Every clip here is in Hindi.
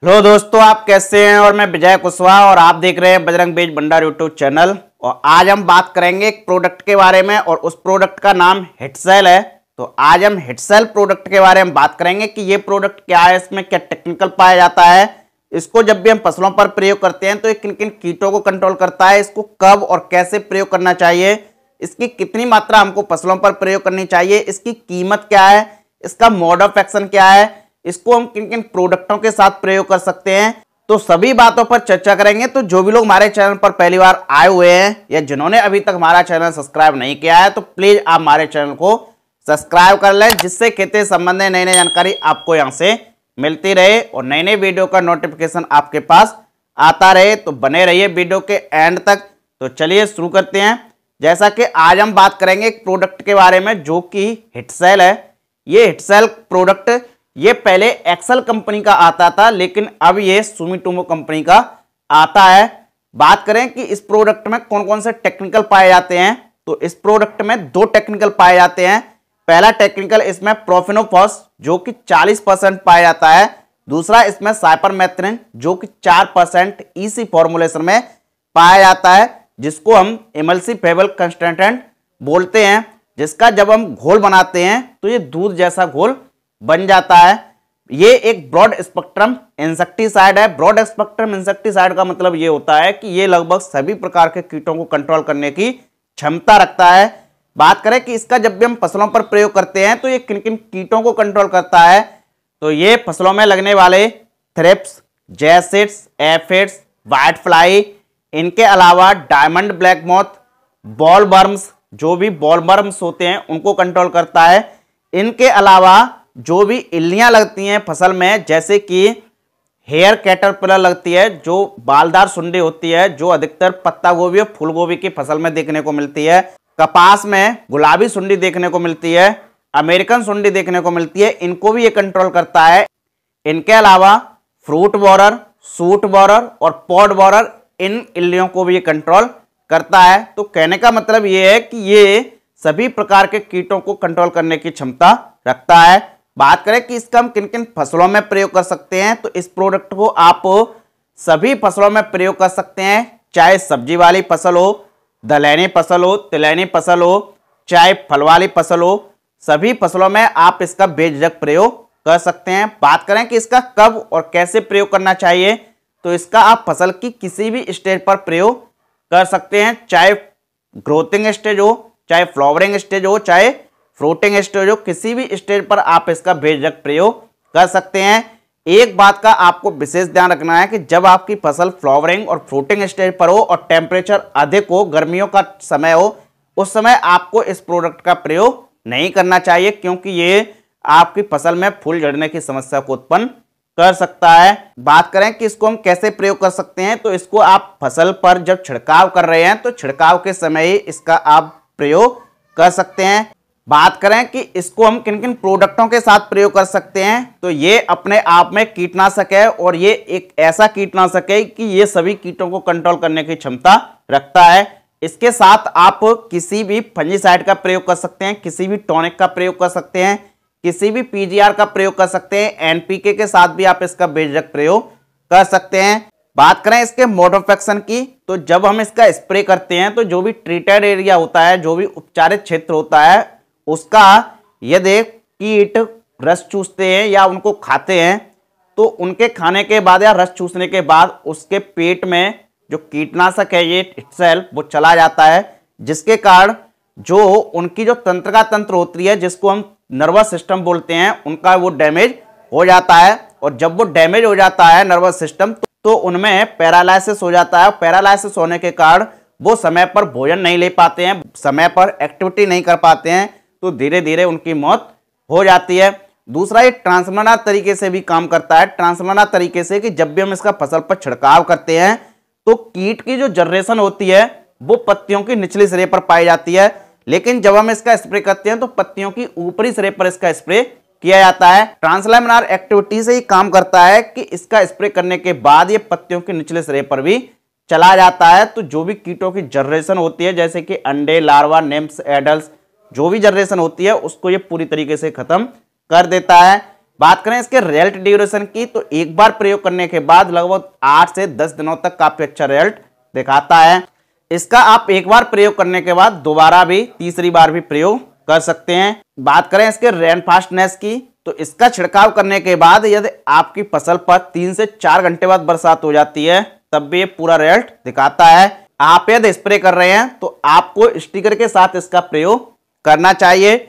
हेलो दोस्तों, आप कैसे हैं। और मैं विजय कुशवाहा और आप देख रहे हैं बजरंग बेज भंडार यूट्यूब चैनल। और आज हम बात करेंगे एक प्रोडक्ट के बारे में और उस प्रोडक्ट का नाम हिटसेल है। तो आज हम हिटसेल प्रोडक्ट के बारे में बात करेंगे कि ये प्रोडक्ट क्या है, इसमें क्या टेक्निकल पाया जाता है, इसको जब भी हम फसलों पर प्रयोग करते हैं तो ये किन किन कीटों को कंट्रोल करता है, इसको कब और कैसे प्रयोग करना चाहिए, इसकी कितनी मात्रा हमको फसलों पर प्रयोग करनी चाहिए, इसकी कीमत क्या है, इसका मोड ऑफ एक्शन क्या है, इसको हम किन किन प्रोडक्टों के साथ प्रयोग कर सकते हैं। तो सभी बातों पर चर्चा करेंगे। तो जो भी लोग हमारे चैनल पर पहली बार आए हुए हैं या जिन्होंने अभी तक हमारा चैनल सब्सक्राइब नहीं किया है तो प्लीज आप हमारे चैनल को सब्सक्राइब कर लें, जिससे खेती संबंधी नई नई जानकारी आपको यहाँ से मिलती रहे और नई नई वीडियो का नोटिफिकेशन आपके पास आता रहे। तो बने रहिए वीडियो के एंड तक। तो चलिए शुरू करते हैं। जैसा कि आज हम बात करेंगे एक प्रोडक्ट के बारे में जो कि हिटसेल है। ये हिटसेल प्रोडक्ट ये पहले एक्सेल कंपनी का आता था, लेकिन अब ये सुमिटोमो कंपनी का आता है। बात करें कि इस प्रोडक्ट में कौन कौन से टेक्निकल पाए जाते हैं, तो इस प्रोडक्ट में दो टेक्निकल पाए जाते हैं। पहला टेक्निकल इसमें प्रोफेनोफॉस जो कि 40% पाया जाता है। दूसरा इसमें साइपरमेथ्रिन जो कि 4% ईसी फॉर्मुलेशन में पाया जाता है, जिसको हम इमल्सिफेबल कंस्टेंटेंट बोलते हैं, जिसका जब हम घोल बनाते हैं तो ये दूध जैसा घोल बन जाता है। ये एक ब्रॉड स्पेक्ट्रम इंसेक्टिसाइड है। ब्रॉड स्पेक्ट्रम इंसेक्टिसाइड का मतलब ये होता है कि ये लगभग सभी प्रकार के कीटों को कंट्रोल करने की क्षमता रखता है। बात करें कि इसका जब भी हम फसलों पर प्रयोग करते हैं तो ये किन किन कीटों को कंट्रोल करता है, तो ये फसलों में लगने वाले thrips, jassids, aphids, white fly, इनके अलावा diamond black moth, ball worms, जो भी बॉल वर्म्स होते हैं उनको कंट्रोल करता है। इनके अलावा जो भी इल्लियां लगती हैं फसल में, जैसे कि हेयर कैटरपिलर लगती है, जो बालदार सुंडी होती है, जो अधिकतर पत्ता गोभी और फूल गोभी की फसल में देखने को मिलती है। कपास में गुलाबी सुंडी देखने को मिलती है, अमेरिकन सुंडी देखने को मिलती है, इनको भी ये कंट्रोल करता है। इनके अलावा फ्रूट बॉरर, सूट बॉरर और पॉड बॉरर, इन इल्लियों को भी ये कंट्रोल करता है। तो कहने का मतलब ये है कि ये सभी प्रकार के कीटों को कंट्रोल करने की क्षमता रखता है। बात करें कि इसका हम किन किन फसलों में प्रयोग कर सकते हैं, तो इस प्रोडक्ट को आप सभी फसलों में प्रयोग कर सकते हैं, चाहे सब्जी वाली फसल हो, दलहनी फसल हो, तिलहनी फसल हो, चाहे फल वाली फसल हो, सभी फसलों में आप इसका बेझिझक प्रयोग कर सकते हैं। बात करें कि इसका कब और कैसे प्रयोग करना चाहिए, तो इसका आप फसल की किसी भी स्टेज पर प्रयोग कर सकते हैं, चाहे ग्रोथिंग स्टेज हो, चाहे फ्लावरिंग स्टेज हो, चाहे फ्रूटिंग स्टेज हो, किसी भी स्टेज पर आप इसका बेझिझक प्रयोग कर सकते हैं। एक बात का आपको विशेष ध्यान रखना है कि जब आपकी फसल फ्लावरिंग और फ्रूटिंग स्टेज पर हो और टेम्परेचर अधिक हो, गर्मियों का समय हो, उस समय आपको इस प्रोडक्ट का प्रयोग नहीं करना चाहिए, क्योंकि ये आपकी फसल में फूल झड़ने की समस्या को उत्पन्न कर सकता है। बात करें कि इसको हम कैसे प्रयोग कर सकते हैं, तो इसको आप फसल पर जब छिड़काव कर रहे हैं तो छिड़काव के समय ही इसका आप प्रयोग कर सकते हैं। बात करें कि इसको हम किन किन प्रोडक्टों के साथ प्रयोग कर सकते हैं, तो ये अपने आप में कीटनाशक है और ये एक ऐसा कीटनाशक है कि ये सभी कीटों को कंट्रोल करने की क्षमता रखता है। इसके साथ आप किसी भी फंजीसाइड का प्रयोग कर सकते हैं, किसी भी टॉनिक का प्रयोग कर सकते हैं, किसी भी पीजीआर का प्रयोग कर सकते हैं, एनपीके के साथ भी आप इसका बेझिझक प्रयोग कर सकते हैं। बात करें इसके मोड ऑफ एक्शन की, तो जब हम इसका स्प्रे करते हैं तो जो भी ट्रीटेड एरिया होता है, जो भी उपचारित क्षेत्र होता है, उसका यदि कीट रस चूसते हैं या उनको खाते हैं तो उनके खाने के बाद या रस चूसने के बाद उसके पेट में जो कीटनाशक है ये हिटसेल वो चला जाता है, जिसके कारण जो उनकी जो तंत्रिका तंत्र होती है, जिसको हम नर्वस सिस्टम बोलते हैं, उनका वो डैमेज हो जाता है। और जब वो डैमेज हो जाता है नर्वस सिस्टम, तो उनमें पैरालाइसिस हो जाता है। पैरालाइसिस होने के कारण वो समय पर भोजन नहीं ले पाते हैं, समय पर एक्टिविटी नहीं कर पाते हैं, तो धीरे धीरे उनकी मौत हो जाती है। दूसरा, ये ट्रांसप्लांटर तरीके से भी काम करता है। ट्रांसप्लांटर तरीके से कि जब भी हम इसका फसल पर छिड़काव करते हैं तो कीट की जो जनरेशन होती है वो पत्तियों की निचली सिरे पर पाई जाती है, लेकिन जब हम इसका स्प्रे करते हैं तो पत्तियों की ऊपरी सिरे पर इसका स्प्रे किया जाता है। ट्रांसलैमिनार एक्टिविटी से ही काम करता है कि इसका स्प्रे करने के बाद ये पत्तियों के निचले सिरे पर भी चला जाता है। तो जो भी कीटों की जनरेशन होती है, जैसे कि अंडे, लार्वा, निम्स, एडल्ट, जो भी जनरेशन होती है उसको ये पूरी तरीके से खत्म कर देता है। बात करें इसके रिजल्ट ड्यूरेशन की, तो एक बार प्रयोग करने के बाद लगभग 8 से 10 दिनों तक काफी अच्छा रिजल्ट दिखाता है। इसका आप एक बार प्रयोग करने के बाद दोबारा भी, तीसरी बार भी प्रयोग कर सकते हैं। बात करें इसके रेन फास्टनेस की, तो इसका छिड़काव करने के बाद यदि आपकी फसल पर 3 से 4 घंटे बाद बरसात हो जाती है तब भी ये पूरा रिजल्ट दिखाता है। आप यदि स्प्रे कर रहे हैं तो आपको स्टिकर के साथ इसका प्रयोग करना चाहिए।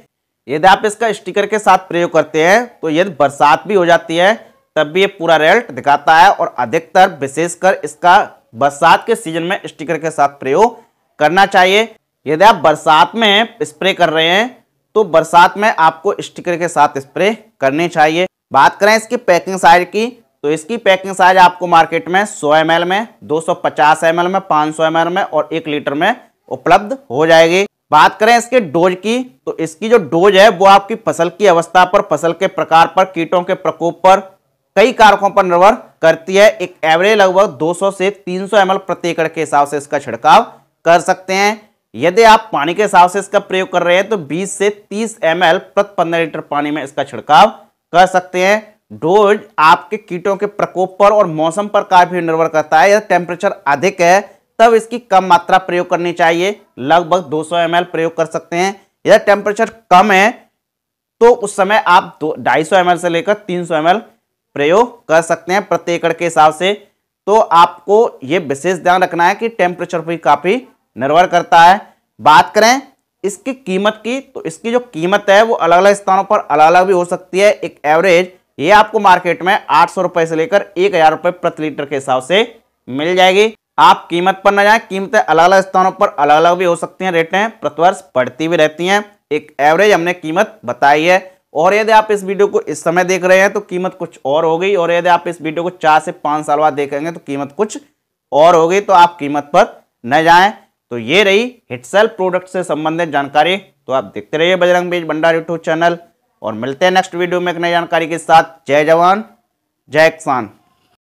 यदि आप इसका स्टिकर के साथ प्रयोग करते हैं तो यदि बरसात भी हो जाती है तब भी ये पूरा रिजल्ट दिखाता है, और अधिकतर विशेषकर इसका बरसात के सीजन में स्टिकर के साथ प्रयोग करना चाहिए। यदि आप बरसात में स्प्रे कर रहे हैं तो बरसात में आपको स्टिकर के साथ स्प्रे करनी चाहिए। बात करें इसकी पैकिंग साइज की, तो इसकी पैकिंग साइज आपको मार्केट में 100 ml में, 250 ml में, 500 ml में और 1 लीटर में उपलब्ध हो जाएगी। बात करें इसके डोज की, तो इसकी जो डोज है वो आपकी फसल की अवस्था पर, फसल के प्रकार पर, कीटों के प्रकोप पर, कई कारकों पर निर्भर करती है। एक एवरेज लगभग 200 से 300 ml प्रति एकड़ के हिसाब से इसका छिड़काव कर सकते हैं। यदि आप पानी के हिसाब से इसका प्रयोग कर रहे हैं तो 20 से 30 ml प्रति 15 लीटर पानी में इसका छिड़काव कर सकते हैं। डोज आपके कीटों के प्रकोप पर और मौसम पर काफी निर्भर करता है। यदि टेम्परेचर अधिक है तब इसकी कम मात्रा प्रयोग करनी चाहिए, लगभग 200 ml प्रयोग कर सकते हैं। यदि टेम्परेचर कम है तो उस समय आप 250 ml से लेकर 300 ml प्रयोग कर सकते हैं प्रति एकड़ के हिसाब से। तो आपको यह विशेष ध्यान रखना है कि टेम्परेचर पर काफी निर्भर करता है। बात करें इसकी कीमत की, तो इसकी जो कीमत है वो अलग अलग स्थानों पर अलग अलग भी हो सकती है। एक एवरेज ये आपको मार्केट में 800 रुपए से लेकर 1000 रुपए प्रति लीटर के हिसाब से मिल जाएगी। आप कीमत पर न जाएं, कीमतें अलग अलग स्थानों पर अलग अलग भी हो सकती हैं, रेटें प्रतिवर्ष बढ़ती भी रहती हैं। एक एवरेज हमने कीमत बताई है, और यदि आप इस वीडियो को इस समय देख रहे हैं तो कीमत कुछ और होगी, और यदि आप इस वीडियो को 4 से 5 साल बाद देखेंगे तो कीमत कुछ और होगी। तो आप कीमत पर न जाएं। तो ये रही हिटसेल प्रोडक्ट से संबंधित जानकारी। तो आप देखते रहिए बजरंग बीज भंडार यूट्यूब चैनल, और मिलते हैं नेक्स्ट वीडियो में एक नई जानकारी के साथ। जय जवान जय किसान।